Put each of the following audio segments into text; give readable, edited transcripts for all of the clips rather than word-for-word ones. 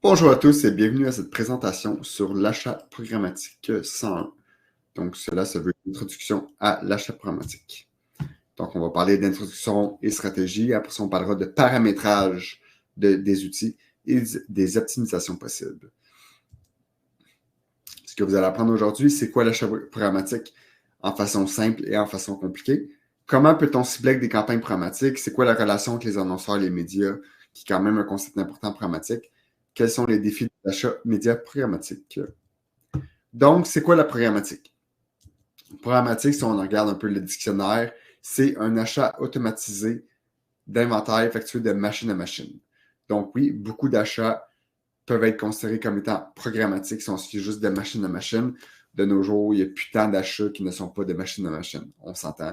Bonjour à tous et bienvenue à cette présentation sur l'achat programmatique 101. Donc, cela se veut une introduction à l'achat programmatique. Donc, on va parler d'introduction et stratégie. Après ça, on parlera de paramétrage des outils et des optimisations possibles. Ce que vous allez apprendre aujourd'hui, c'est quoi l'achat programmatique en façon simple et en façon compliquée. Comment peut-on cibler avec des campagnes programmatiques? C'est quoi la relation entre les annonceurs et les médias, qui est quand même un concept important en programmatique? Quels sont les défis de l'achat média programmatique? Donc, c'est quoi la programmatique? Programmatique, si on regarde un peu le dictionnaire, c'est un achat automatisé d'inventaire effectué de machine à machine. Donc oui, beaucoup d'achats peuvent être considérés comme étant programmatiques si on se fie juste de machine à machine. De nos jours, il n'y a plus tant d'achats qui ne sont pas de machine à machine. On s'entend,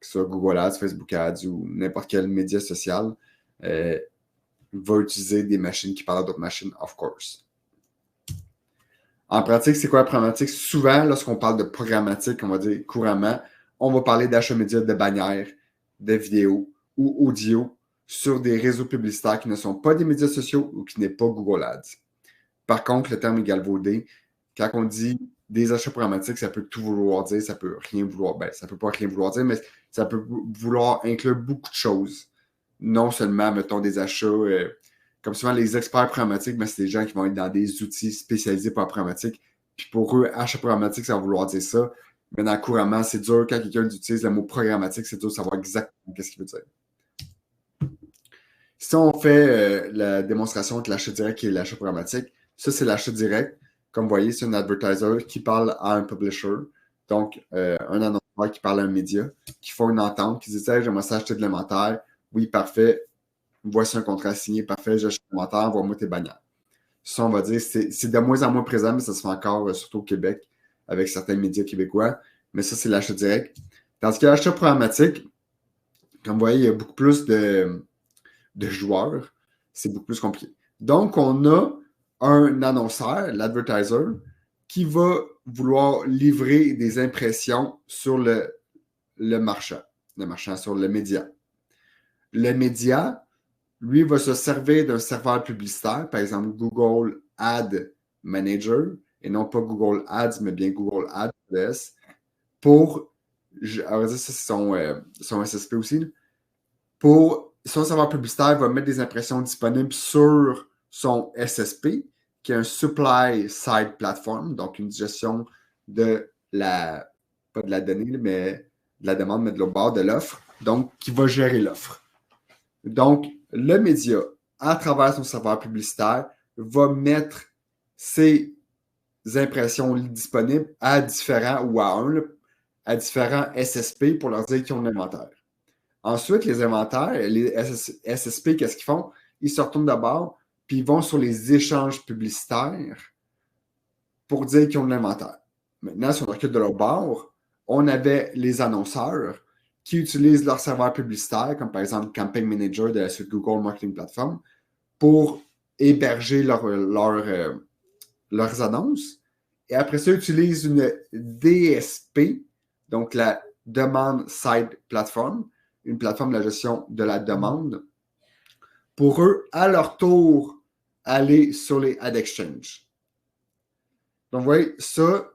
que ce soit Google Ads, Facebook Ads ou n'importe quel média social, va utiliser des machines qui parlent à d'autres machines, of course. En pratique, c'est quoi la programmatique? Souvent, lorsqu'on parle de programmatique, on va dire couramment, on va parler d'achat média de bannières, de vidéos ou audio sur des réseaux publicitaires qui ne sont pas des médias sociaux ou qui n'est pas Google Ads. Par contre, le terme est galvaudé. Quand on dit des achats programmatiques, ça peut tout vouloir dire, ça peut rien vouloir. Ben, ça peut pas rien vouloir dire, mais ça peut vouloir inclure beaucoup de choses. Non seulement, mettons, des achats, comme souvent les experts programmatiques, mais c'est des gens qui vont être dans des outils spécialisés pour la programmatique. Puis pour eux, achat programmatique, ça va vouloir dire ça. Mais dans couramment, c'est dur quand quelqu'un utilise le mot programmatique, c'est dur de savoir exactement ce qu'il veut dire. Si on fait la démonstration entre l'achat direct et l'achat programmatique, ça, c'est l'achat direct. Comme vous voyez, c'est un advertiser qui parle à un publisher, donc un annonceur qui parle à un média, qui font une entente, qui dit hey, j'aimerais ça acheter de l'inventaire. Oui, parfait. Voici un contrat signé, parfait, j'achète l'inventaire, envoie-moi tes bannières. Ça, on va dire, c'est de moins en moins présent, mais ça se fait encore, surtout au Québec, avec certains médias québécois. Mais ça, c'est l'achat direct. Tandis que l'achat programmatique, comme vous voyez, il y a beaucoup plus de joueurs, c'est beaucoup plus compliqué. Donc, on a un annonceur, l'advertiser, qui va vouloir livrer des impressions sur le marchand sur le média. Le média, lui, va se servir d'un serveur publicitaire, par exemple Google Ad Manager, et non pas Google Ads, mais bien Google Ads, pour, alors ça, c'est son SSP aussi, pour son serveur publicitaire va mettre des impressions disponibles sur son SSP, qui est un Supply Side Platform, donc une gestion de la, pas de la donnée, mais de la demande, mais de l'autre bord de l'offre, donc qui va gérer l'offre. Donc, le média, à travers son serveur publicitaire, va mettre ses impressions disponibles à différents, ou à différents SSP pour leur dire qu'ils ont l'inventaire. Ensuite, les inventaires, les SSP, qu'est-ce qu'ils font? Ils se retournent d'abord, puis ils vont sur les échanges publicitaires pour dire qu'ils ont de l'inventaire. Maintenant, si on recule de leur bord, on avait les annonceurs qui utilisent leur serveur publicitaire, comme par exemple Campaign Manager de la suite Google Marketing Platform, pour héberger leurs annonces. Et après ça, ils utilisent une DSP, donc la Demand Side Platform, une plateforme de la gestion de la demande, pour eux, à leur tour, aller sur les Ad Exchange. Donc, vous voyez, ça,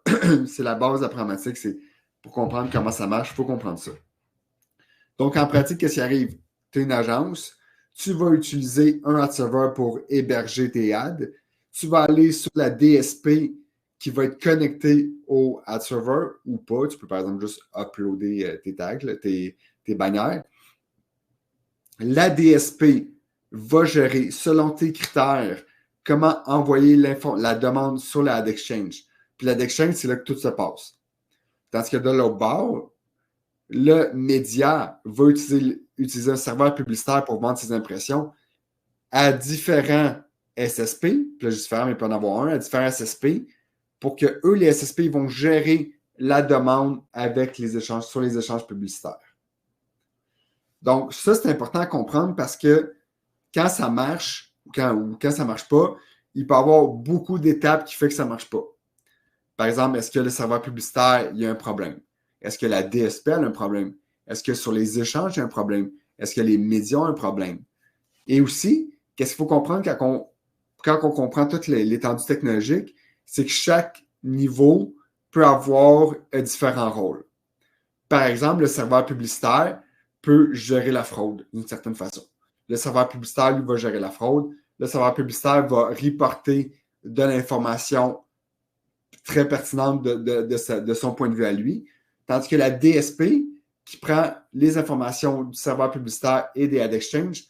c'est la base de la programmatique. C'est pour comprendre comment ça marche, il faut comprendre ça. Donc, en pratique, qu'est-ce qui arrive? Tu es une agence, tu vas utiliser un ad server pour héberger tes ads. Tu vas aller sur la DSP qui va être connectée au ad server ou pas. Tu peux, par exemple, juste uploader tes tags, tes bannières. La DSP va gérer, selon tes critères, comment envoyer la demande sur la Ad Exchange. Puis l'Ad Exchange, c'est là que tout se passe. Tandis que de l'autre bord, le média va utiliser un serveur publicitaire pour vendre ses impressions à différents SSP, puis là, différents, mais il peut en avoir un, à différents SSP, pour que eux, les SSP, ils vont gérer la demande avec les échanges, sur les échanges publicitaires. Donc, ça, c'est important à comprendre parce que quand ça marche ou quand ça ne marche pas, il peut y avoir beaucoup d'étapes qui font que ça ne marche pas. Par exemple, est-ce que le serveur publicitaire, il y a un problème? Est-ce que la DSP a un problème? Est-ce que sur les échanges, il y a un problème? Est-ce que les médias ont un problème? Et aussi, qu'est-ce qu'il faut comprendre quand quand on comprend toute l'étendue technologique, c'est que chaque niveau peut avoir différents rôles. Par exemple, le serveur publicitaire peut gérer la fraude d'une certaine façon. Le serveur publicitaire, lui, va gérer la fraude. Le serveur publicitaire va reporter de l'information très pertinente de son point de vue à lui. Tandis que la DSP, qui prend les informations du serveur publicitaire et des ad exchange,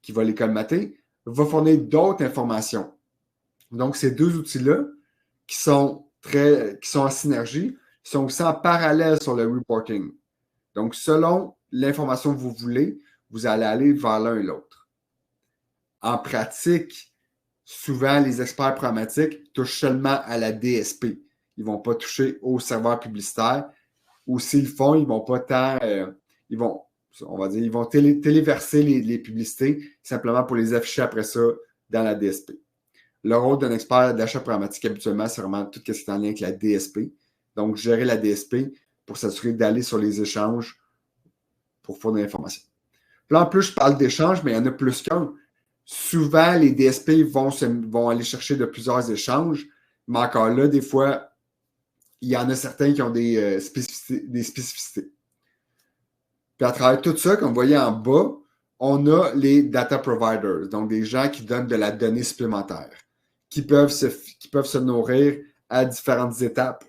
qui va les colmater, va fournir d'autres informations. Donc, ces deux outils-là, qui sont en synergie, sont aussi en parallèle sur le reporting. Donc, selon l'information que vous voulez, vous allez aller vers l'un et l'autre. En pratique, souvent, les experts programmatiques touchent seulement à la DSP. Ils ne vont pas toucher au serveur publicitaire. Ou s'ils le font, ils ne vont pas tant... ils vont téléverser les publicités simplement pour les afficher après ça dans la DSP. Le rôle d'un expert d'achat programmatique, habituellement, c'est vraiment tout ce qui est en lien avec la DSP. Donc, gérer la DSP pour s'assurer d'aller sur les échanges pour fournir l'information. Là, en plus, je parle d'échanges, mais il y en a plus qu'un. Souvent, les DSP vont aller chercher de plusieurs échanges, mais encore là, des fois, il y en a certains qui ont des spécificités. Puis à travers tout ça, comme vous voyez en bas, on a les data providers, donc des gens qui donnent de la donnée supplémentaire, qui peuvent se nourrir à différentes étapes.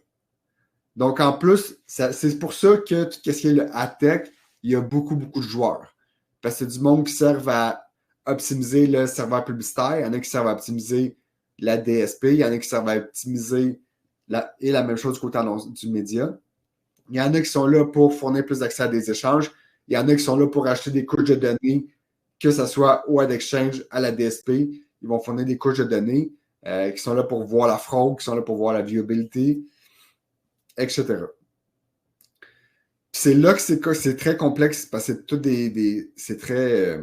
Donc, en plus, c'est pour ça que tout ce qui est le ad-tech, il y a beaucoup, beaucoup de joueurs. Parce que c'est du monde qui servent à optimiser le serveur publicitaire, il y en a qui servent à optimiser la DSP, il y en a qui servent à optimiser la même chose du côté du média. Il y en a qui sont là pour fournir plus d'accès à des échanges. Il y en a qui sont là pour acheter des couches de données, que ce soit au Ad Exchange, à la DSP. Ils vont fournir des couches de données qui sont là pour voir la fraude, qui sont là pour voir la viabilité, etc. Puis c'est là que c'est très complexe parce que c'est très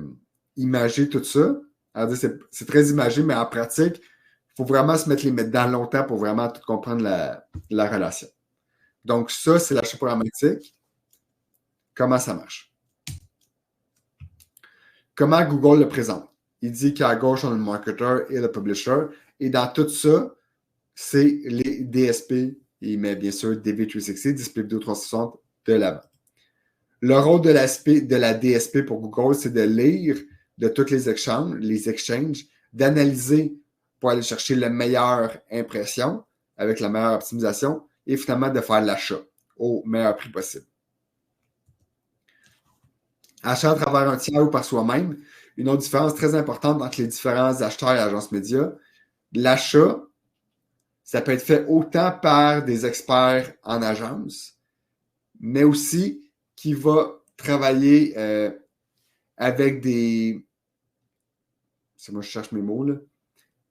imagé tout ça. Alors, c'est très imagé, mais en pratique, il faut vraiment se mettre les mettre dans longtemps pour vraiment tout comprendre la relation. Donc, ça, c'est l'achat programmatique. Comment ça marche? Comment Google le présente? Il dit qu'à gauche, on a le marketer et le publisher. Et dans tout ça, c'est les DSP. Il met bien sûr DV360, Display Video 360 de l'avant. Le rôle de la DSP pour Google, c'est de lire de toutes les exchanges, d'analyser pour aller chercher la meilleure impression avec la meilleure optimisation et finalement de faire l'achat au meilleur prix possible. Achat à travers un tiers ou par soi-même, une autre différence très importante entre les différents acheteurs et agences médias, l'achat, ça peut être fait autant par des experts en agence, mais aussi qui va travailler avec des... C'est moi, je cherche mes mots, là.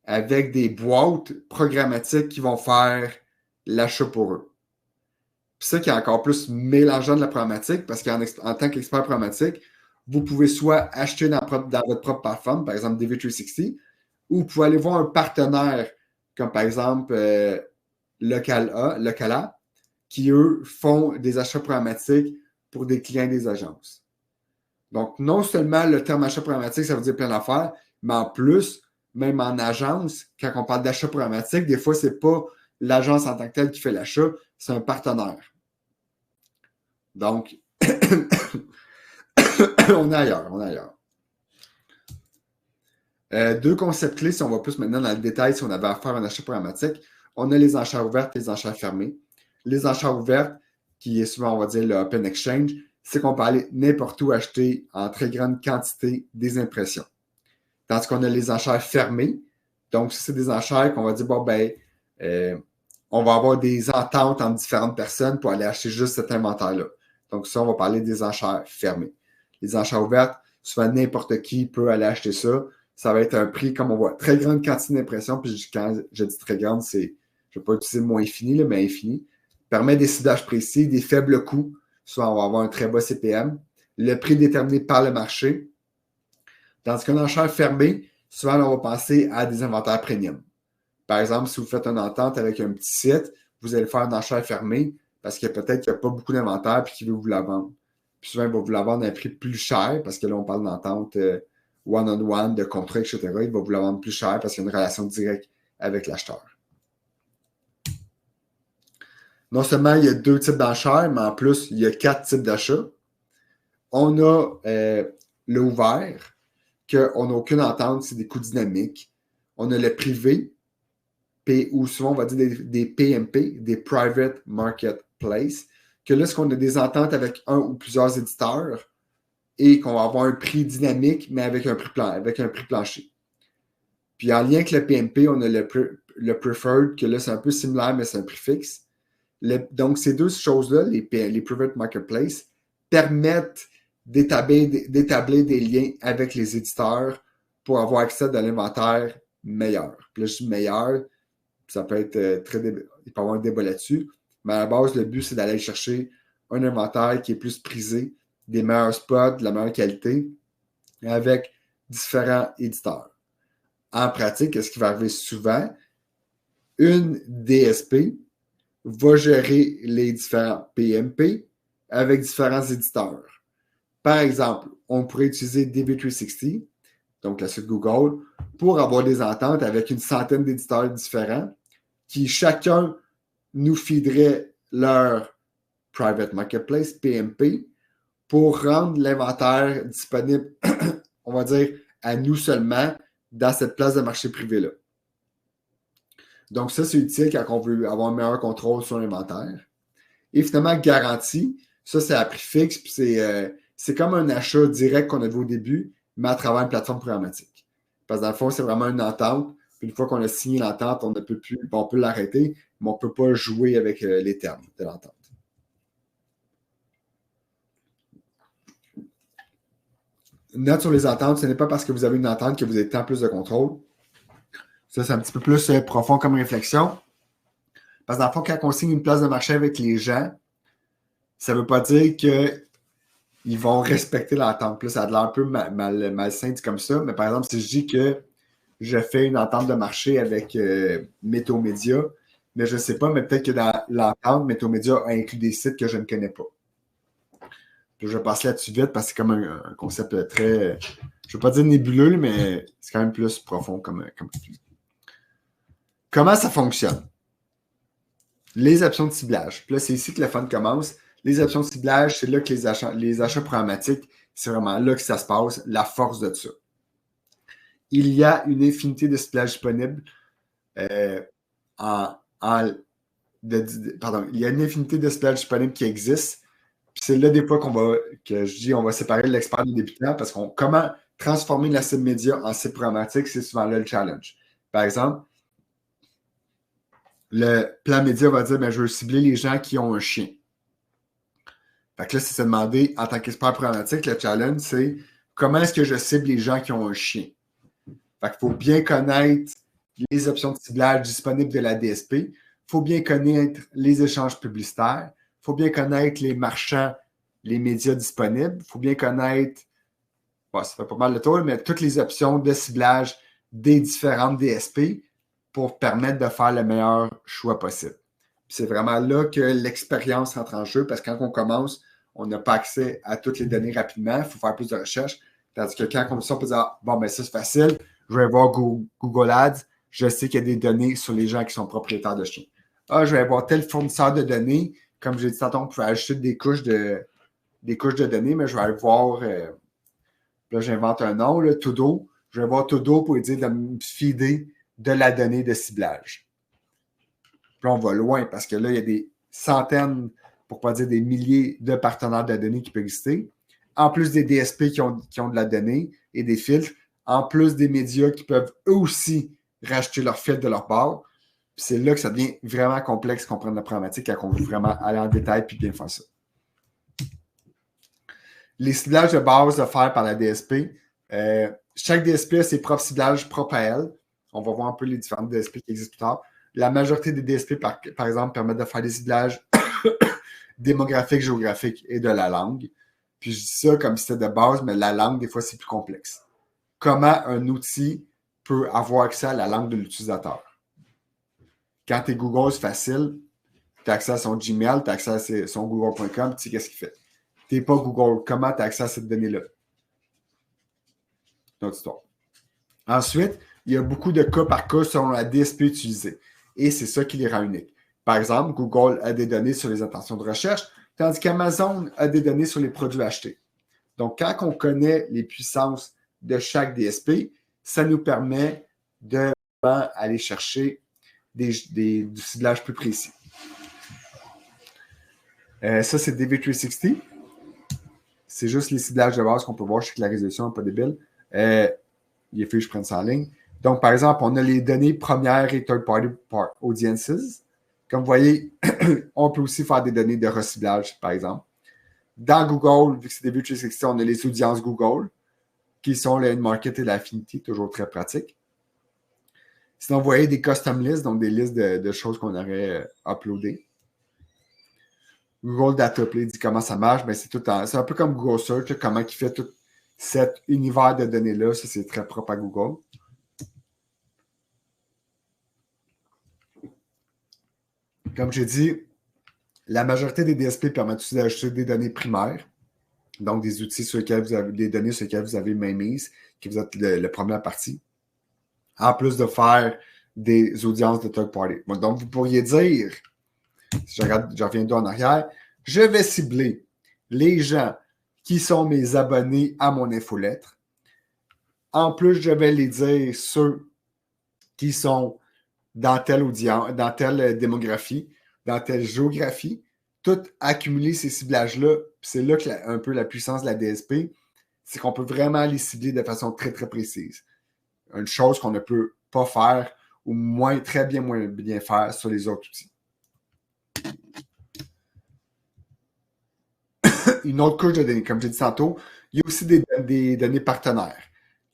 Avec des boîtes programmatiques qui vont faire l'achat pour eux. Puis ça qui est encore plus mélangeant de la programmatique, parce qu'en tant qu'expert programmatique, vous pouvez soit acheter dans votre propre plateforme, par exemple DV360, ou vous pouvez aller voir un partenaire, comme par exemple Locala, qui, eux, font des achats programmatiques pour des clients des agences. Donc, non seulement le terme achat programmatique, ça veut dire plein d'affaires, mais en plus, même en agence, quand on parle d'achat programmatique, des fois, ce n'est pas l'agence en tant que telle qui fait l'achat, c'est un partenaire. Donc, on est ailleurs. Deux concepts clés, si on va plus maintenant dans le détail, si on avait à faire un achat programmatique, on a les enchères ouvertes et les enchères fermées. Les enchères ouvertes, qui est souvent, on va dire, le Open Exchange, c'est qu'on peut aller n'importe où acheter en très grande quantité des impressions. Tandis qu'on a les enchères fermées. Donc, c'est des enchères qu'on va dire, bon, ben, on va avoir des ententes entre différentes personnes pour aller acheter juste cet inventaire-là. Donc, ça, on va parler des enchères fermées. Les enchères ouvertes, souvent n'importe qui peut aller acheter ça. Ça va être un prix, comme on voit, très grande quantité d'impressions. Puis quand je dis très grande, c'est, je ne vais pas utiliser le mot infini, là, mais infini. Permet des ciblages précis, des faibles coûts. Soit on va avoir un très bas CPM. Le prix déterminé par le marché. Tandis qu'une enchère fermée, souvent, on va penser à des inventaires premium. Par exemple, si vous faites une entente avec un petit site, vous allez faire une enchère fermée parce que peut-être qu'il n'y a pas beaucoup d'inventaire et qu'il veut vous la vendre. Puis souvent, il va vous la vendre à un prix plus cher parce que là, on parle d'entente one-on-one, de contrat, etc., il va vous la vendre plus cher parce qu'il y a une relation directe avec l'acheteur. Non seulement il y a 2 types d'enchères, mais en plus, il y a 4 types d'achats. On a le ouvert, qu'on n'a aucune entente, c'est des coûts dynamiques. On a le privé, ou souvent on va dire des PMP, des Private Marketplace, que là, c'est qu'on a des ententes avec un ou plusieurs éditeurs et qu'on va avoir un prix dynamique, mais avec un prix plancher. Puis en lien avec le PMP, on a le Preferred, que là, c'est un peu similaire, mais c'est un prix fixe. Donc, ces deux choses-là, les Private Marketplace, permettent d'établir des liens avec les éditeurs pour avoir accès à l'inventaire meilleur. Puis là, je dis meilleur, ça peut être il peut y avoir un débat là-dessus, mais à la base, le but, c'est d'aller chercher un inventaire qui est plus prisé, des meilleurs spots, de la meilleure qualité, avec différents éditeurs. En pratique, qu'est-ce qui va arriver souvent? Une DSP va gérer les différents PMP avec différents éditeurs. Par exemple, on pourrait utiliser DV360, donc la suite Google, pour avoir des ententes avec une centaine d'éditeurs différents qui chacun nous feederait leur Private Marketplace, PMP, pour rendre l'inventaire disponible, on va dire, à nous seulement dans cette place de marché privé-là. Donc, ça, c'est utile quand on veut avoir un meilleur contrôle sur l'inventaire. Et finalement, garantie, ça, c'est à prix fixe, puis c'est comme un achat direct qu'on a vu au début, mais à travers une plateforme programmatique. Parce que dans le fond, c'est vraiment une entente. Puis une fois qu'on a signé l'entente, on ne peut plus, on peut l'arrêter, mais on ne peut pas jouer avec les termes de l'entente. Note sur les ententes, ce n'est pas parce que vous avez une entente que vous avez tant plus de contrôle. Ça, c'est un petit peu plus profond comme réflexion. Parce que dans le fond, quand on signe une place de marché avec les gens, ça ne veut pas dire qu'ils vont respecter l'entente. Plus ça a l'air un peu malsain dit comme ça. Mais par exemple, si je dis que je fais une entente de marché avec Météo Média, mais je ne sais pas, mais peut-être que dans l'entente, Météo Média a inclus des sites que je ne connais pas. Puis je vais passer là-dessus vite parce que c'est comme un concept très, je ne veux pas dire nébuleux, mais c'est quand même plus profond comme Comment ça fonctionne? Les options de ciblage. Puis là, c'est ici que le fun commence. Les options de ciblage, c'est là que les achats programmatiques, c'est vraiment là que ça se passe, la force de ça. Il y a une infinité de ciblages disponibles. Il y a une infinité de ciblages disponibles qui existent. Puis c'est là des fois on va séparer l'expert du débutant parce qu'on comment transformer la cible média en cible programmatique, c'est souvent là le challenge. Par exemple, le plan média va dire, je veux cibler les gens qui ont un chien. Fait que là, c'est se demander, en tant qu'expert programmatique, le challenge, c'est comment est-ce que je cible les gens qui ont un chien? Fait qu'il faut bien connaître les options de ciblage disponibles de la DSP. Il faut bien connaître les échanges publicitaires. Il faut bien connaître les marchands, les médias disponibles. Il faut bien connaître, ça fait pas mal de tour, mais toutes les options de ciblage des différentes DSP pour permettre de faire le meilleur choix possible. C'est vraiment là que l'expérience entre en jeu parce que quand on commence, on n'a pas accès à toutes les données rapidement. Il faut faire plus de recherches. Tandis que quand on commence, on peut dire ça c'est facile. Je vais voir Google Ads. Je sais qu'il y a des données sur les gens qui sont propriétaires de chiens. Je vais voir tel fournisseur de données. Comme j'ai dit tantôt, on peut ajouter des couches de données, mais je vais aller voir. Là, j'invente un nom, Todo. Je vais voir Todo pour lui dire de me feeder de la donnée de ciblage. Puis là, on va loin parce que là, il y a des centaines, pour ne pas dire des milliers de partenaires de données qui peuvent exister. En plus des DSP qui ont de la donnée et des filtres. En plus des médias qui peuvent eux aussi racheter leurs filtres de leur part. Puis c'est là que ça devient vraiment complexe comprendre la problématique quand on veut vraiment aller en détail puis bien faire ça. Les ciblages de base offerts par la DSP. Chaque DSP a ses propres ciblages propres à elle. On va voir un peu les différentes DSP qui existent plus tard. La majorité des DSP, par exemple, permettent de faire des ciblages démographiques, géographiques et de la langue. Puis je dis ça comme si c'était de base, mais la langue, des fois, c'est plus complexe. Comment un outil peut avoir accès à la langue de l'utilisateur? Quand tu es Google, c'est facile. Tu as accès à son Gmail, tu as accès à son Google.com, tu sais qu'est-ce qu'il fait. Tu n'es pas Google. Comment tu as accès à cette donnée-là? une autre histoire. Ensuite, il y a beaucoup de cas par cas selon la DSP utilisée. Et c'est ça qui les rend uniques. Par exemple, Google a des données sur les intentions de recherche, tandis qu'Amazon a des données sur les produits achetés. Donc, quand on connaît les puissances de chaque DSP, ça nous permet de aller chercher du ciblage plus précis. Ça, c'est DV360. C'est juste les ciblages de base qu'on peut voir. Je sais que la résolution n'est pas débile. Il faut que je prenne ça en ligne. Donc, par exemple, on a les données premières et third-party audiences. Comme vous voyez, on peut aussi faire des données de reciblage, par exemple. Dans Google, vu que c'est DV360, on a les audiences Google, qui sont le market et l'affinity, toujours très pratique. Sinon, vous voyez des custom lists, donc des listes de choses qu'on aurait uploadées. Google Data Play dit comment ça marche. Ben, c'est un peu comme Google Search, comment il fait tout cet univers de données-là. Ça, c'est très propre à Google. Comme j'ai dit, la majorité des DSP permettent aussi d'ajouter des données primaires, donc des outils sur lesquels vous avez des données sur lesquelles vous avez main mise, qui vous êtes la première partie, en plus de faire des audiences de third party. Donc, vous pourriez dire, si je reviens en arrière, je vais cibler les gens qui sont mes abonnés à mon infolettre. En plus, je vais les dire ceux qui sont dans telle audience, dans telle démographie, dans telle géographie, tout accumuler ces ciblages-là. C'est là que un peu la puissance de la DSP, c'est qu'on peut vraiment les cibler de façon très, très précise. Une chose qu'on ne peut pas faire ou très bien moins bien faire sur les autres outils. Une autre couche de données, comme j'ai dit tantôt, il y a aussi des données partenaires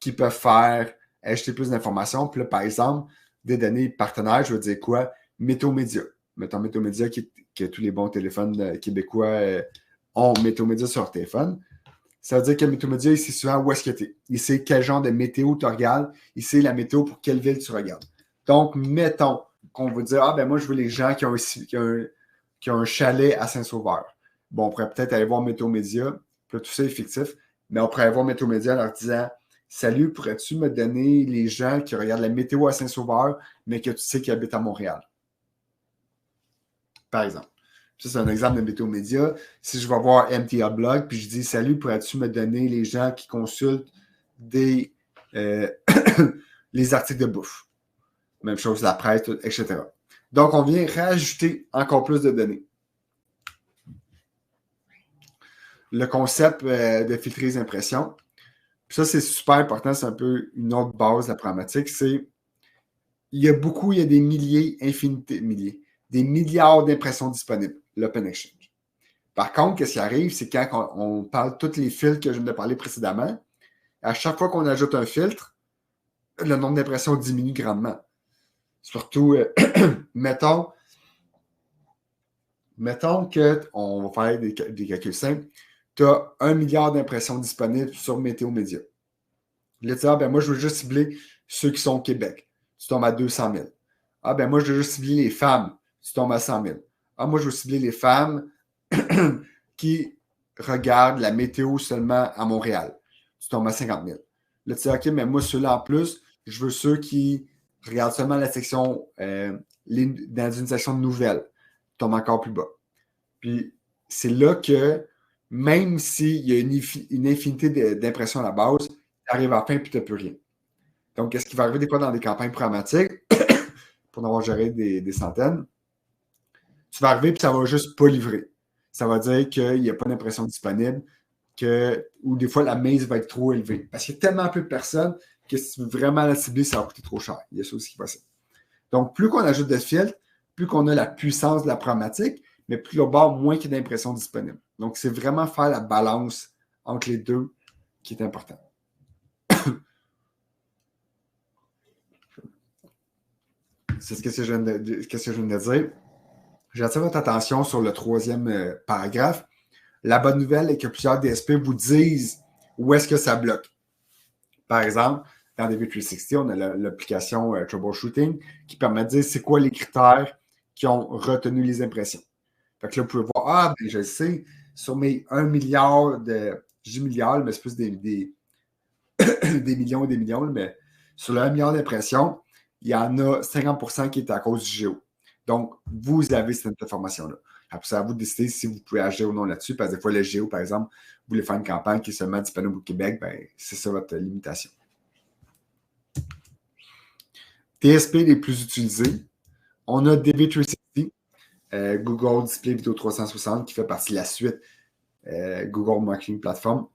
qui peuvent faire ajouter plus d'informations. Puis là, par exemple, des données partenaires, je veux dire quoi? Météo Média. Mettons Météo Média que tous les bons téléphones québécois ont Météo Média sur leur téléphone. Ça veut dire que Météo Média, il sait souvent où est-ce que tu es. Il sait quel genre de météo tu regardes. Il sait la météo pour quelle ville tu regardes. Donc, mettons qu'on veut dire, ah ben moi, je veux les gens qui ont un chalet à Saint-Sauveur. Bon, on pourrait peut-être aller voir Météo Média. Puis là, tout ça est fictif. Mais on pourrait aller voir Météo Média en leur disant, salut, pourrais-tu me donner les gens qui regardent la météo à Saint-Sauveur, mais que tu sais qu'ils habitent à Montréal? Par exemple. Ça, c'est un exemple de Météo Média. Si je vais voir MTA Blog, puis je dis, salut, pourrais-tu me donner les gens qui consultent les articles de bouffe? Même chose, la presse, etc. Donc, on vient rajouter encore plus de données. Le concept de filtrer les impressions. Puis ça, c'est super important. C'est un peu une autre base de la problématique. Il y a des des milliards d'impressions disponibles, l'Open Exchange. Par contre, ce qui arrive, c'est quand on parle de tous les filtres que je viens de parler précédemment, à chaque fois qu'on ajoute un filtre, le nombre d'impressions diminue grandement. Surtout, mettons qu'on va faire des calculs simples. Tu as 1 milliard d'impressions disponibles sur Météo Média. Là, tu dis, moi, je veux juste cibler ceux qui sont au Québec. Tu tombes à 200 000. Moi, je veux juste cibler les femmes. Tu tombes à 100 000. Moi, je veux cibler les femmes qui regardent la météo seulement à Montréal. Tu tombes à 50 000. Là, tu dis, OK, mais moi, ceux-là en plus, je veux ceux qui regardent seulement la section, dans une section de nouvelles. Tu tombes encore plus bas. Puis, c'est là que, même s'il y a une infinité d'impressions à la base, tu arrives à la fin et tu n'as plus rien. Donc, qu'est-ce qui va arriver des fois dans des campagnes programmatiques, pour en avoir géré des centaines, tu vas arriver et ça ne va juste pas livrer. Ça va dire qu'il n'y a pas d'impression disponible, ou des fois la mise va être trop élevée. Parce qu'il y a tellement peu de personnes que si tu veux vraiment la cibler, ça va coûter trop cher. Il y a ça aussi qui va passer. Donc, plus qu'on ajoute de filtres, plus qu'on a la puissance de la programmatique, mais plus au bord, moins qu'il y a d'impressions disponibles. Donc, c'est vraiment faire la balance entre les deux qui est important. C'est ce que je viens de dire. J'attire votre attention sur le troisième paragraphe. La bonne nouvelle est que plusieurs DSP vous disent où est-ce que ça bloque. Par exemple, dans DV360, on a l'application Troubleshooting qui permet de dire c'est quoi les critères qui ont retenu les impressions. Fait que là, vous pouvez voir, je le sais, sur mes 1 milliard je dis milliard, mais c'est plus des des millions et des millions, mais sur le 1 milliard d'impressions, il y en a 50% qui est à cause du géo. Donc, vous avez cette information-là. Après, c'est à vous de décider si vous pouvez agir ou non là-dessus, parce que des fois, le géo, par exemple, vous voulez faire une campagne qui est seulement disponible au Québec, ben, c'est ça votre limitation. TSP les plus utilisés. On a DV360, Google Display Video 360, qui fait partie de la suite Google Marketing Platform.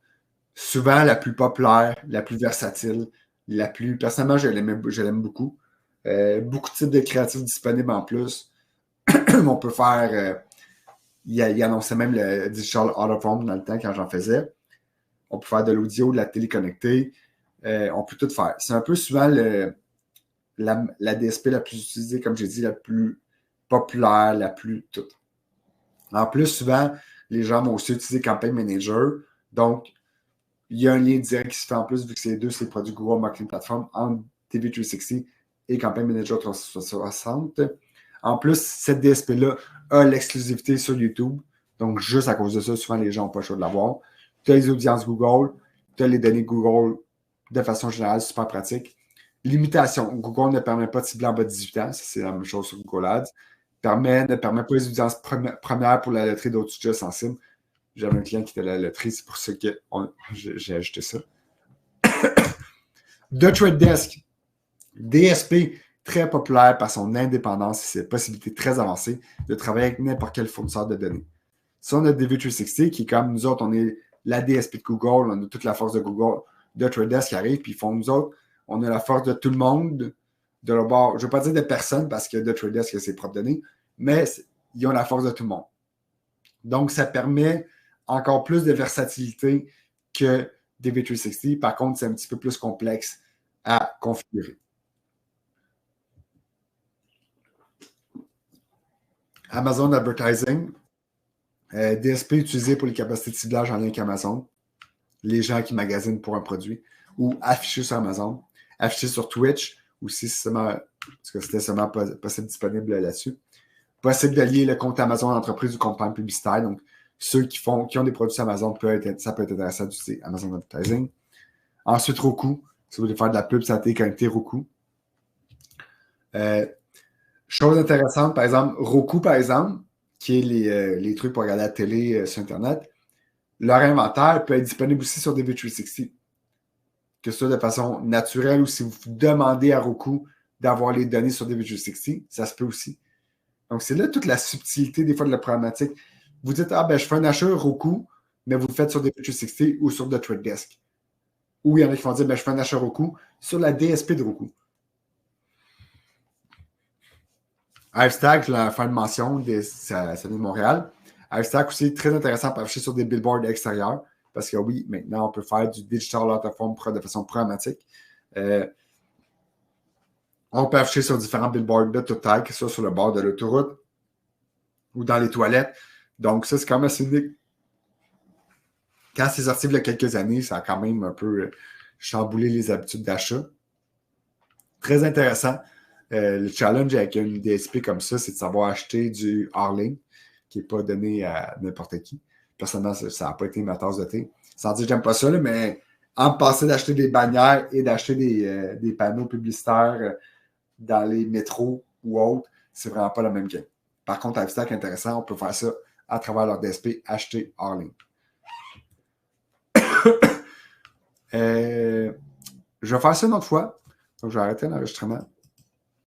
Souvent la plus populaire, la plus versatile, la plus. Personnellement, je l'aime beaucoup. Beaucoup de types de créatifs disponibles en plus. On peut faire. Il annonçait même le Digital Out of Home dans le temps quand j'en faisais. On peut faire de l'audio, de la télé connectée. On peut tout faire. C'est un peu souvent la DSP la plus utilisée, comme j'ai dit, la plus populaire, la plus toute. En plus, souvent, les gens vont aussi utiliser Campaign Manager. Donc, il y a un lien direct qui se fait en plus, vu que c'est les deux, c'est les produits Google Marketing Platform entre TV360 et Campaign Manager 360. En plus, cette DSP-là a l'exclusivité sur YouTube. Donc, juste à cause de ça, souvent, les gens n'ont pas le choix de l'avoir. Tu as les audiences Google, tu as les données Google de façon générale, super pratique. Limitation. Google ne permet pas de cibler en bas de 18 ans. Ça, c'est la même chose sur Google Ads. Ne permet pas les audiences premières pour la loterie d'autres sujets sensibles. J'avais un client qui était la loterie, c'est pour ça que j'ai ajouté ça. The Trade Desk. DSP, très populaire par son indépendance et ses possibilités très avancées de travailler avec n'importe quel fournisseur de données. Si on a DV360, qui est comme nous autres, on est la DSP de Google, on a toute la force de Google, The Trade Desk qui arrive, puis ils font nous autres, on a la force de tout le monde, de leur bord. Je ne veux pas dire de personne, parce que The Trade Desk a ses propres données, mais ils ont la force de tout le monde. Donc, ça permet encore plus de versatilité que DV360. Par contre, c'est un petit peu plus complexe à configurer. Amazon Advertising, DSP utilisé pour les capacités de ciblage en lien avec Amazon, les gens qui magasinent pour un produit, ou affiché sur Amazon, affiché sur Twitch, aussi parce que c'était seulement possible disponible là-dessus. Possible de lier le compte Amazon d'entreprise ou campagne publicitaire. Donc, ceux qui ont des produits sur Amazon, ça peut être intéressant d'utiliser Amazon Advertising. Ensuite, Roku. Si vous voulez faire de la pub, ça a été connecté Roku. Chose intéressante, par exemple, Roku, par exemple, qui est les trucs pour regarder la télé sur Internet, leur inventaire peut être disponible aussi sur DV360. Que ce soit de façon naturelle ou si vous demandez à Roku d'avoir les données sur DV360, ça se peut aussi. Donc, c'est là toute la subtilité des fois de la problématique. Vous dites, je fais un achat Roku, mais vous le faites sur DV360 ou sur The Trade Desk. Ou il y en a qui vont dire, je fais un achat Roku sur la DSP de Roku. Hivestack, je vais faire une mention, ça vient de Montréal. Hivestack aussi, très intéressant pour afficher sur des billboards extérieurs, parce que oui, maintenant, on peut faire du digital out of home de façon programmatique. On peut afficher sur différents billboards de toute taille, que ce soit sur le bord de l'autoroute ou dans les toilettes. Donc, ça, c'est quand même assez unique. Quand c'est sorti il y a quelques années, ça a quand même un peu chamboulé les habitudes d'achat. Très intéressant. Le challenge avec une DSP comme ça, c'est de savoir acheter du hors-ligne qui n'est pas donné à n'importe qui. Personnellement, ça n'a pas été ma tasse de thé. Sans dire que j'aime pas ça, là, mais en passant d'acheter des bannières et d'acheter des panneaux publicitaires dans les métros ou autres, c'est vraiment pas la même game. Par contre, avec Stack intéressant, on peut faire ça à travers leur DSP acheté hors ligne. Je vais faire ça une autre fois. Donc, je vais arrêter l'enregistrement.